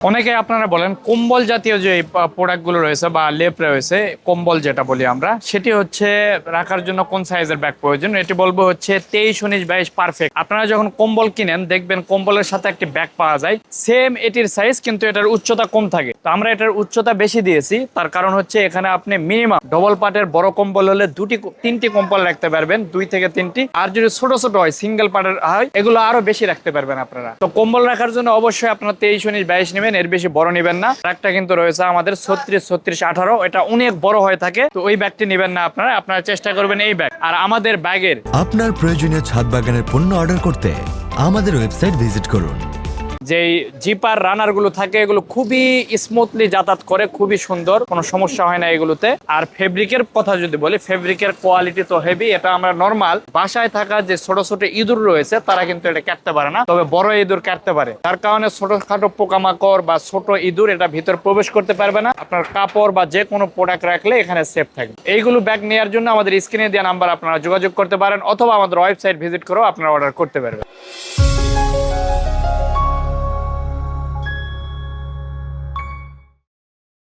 অনেকে আপনারা বলেন কম্বল জাতীয় যে প্রোডাক্টগুলো রয়েছে বা লেপ রয়েছে, কম্বল যেটা বলি আমরা, সেটি হচ্ছে রাখার জন্য কোন সাইজের ব্যাগ প্রয়োজন। এটি বলবো হচ্ছে 23, 19, 22 পারফেক্ট। আপনারা যখন কম্বল কিনেন দেখবেন কম্বলের সাথে একটি ব্যাগ পাওয়া যায়, সেম এটির সাইজ, কিন্তু এটার উচ্চতা কম থাকে। তো আমরা এটার উচ্চতা বেশি দিয়েছি, তার কারণ হচ্ছে এখানে আপনি মিনিমাম ডবল পার্টের বড় কম্বল হলে 2-3টি কম্বল রাখতে পারবেন, 2 থেকে 3টি। আর যদি ছোট ছোট হয়, সিঙ্গেল পার্টের হয়, এগুলো আরো বেশি রাখতে পারবেন আপনারা। তো কম্বল রাখার জন্য অবশ্যই আপনারা 23, 19, 22 নেবেন, এর বেশি বড় নেবেন না। ব্যাগটা কিন্তু রয়েছে আমাদের 36, 36, 18, এটা অনেক বড় হয়ে থাকে, তো ওই ব্যাগটি নেবেন না আপনারা চেষ্টা করবেন এই ব্যাগ। আর আমাদের ব্যাগের আপনার প্রয়োজনীয় ছাদ বাগানের পণ্য অর্ডার করতে আমাদের ওয়েবসাইট ভিজিট করুন। যেই জিপার রানার গুলো থাকে এগুলো খুবই স্মুথলি যাতায়াত করে, খুবই সুন্দর, কোনো সমস্যা হয় না এগুলোতে। আর ফেব্রিকের কথা যদি বলি, ফেব্রিকের কোয়ালিটি তো হেভি। এটা আমরা নর্মাল বাসায় থাকা যে ছোট ছোট ইঁদুর রয়েছে তারা কিন্তু এটা কাটতে পারে না, তবে বড় ইঁদুর কাটতে পারে। তার কারণে ছোটখাটো পোকামাকড় বা ছোট ইঁদুর এটা ভিতরে প্রবেশ করতে পারবে না। আপনার কাপড় বা যে কোনো প্রোডাক্ট রাখলে এখানে সেফ থাকবে। এইগুলো ব্যাগ নেওয়ার জন্য আমাদের স্ক্রিনে দেওয়া নাম্বার আপনারা যোগাযোগ করতে পারেন, অথবা আমাদের ওয়েবসাইট ভিজিট করেও আপনারা অর্ডার করতে পারবেন।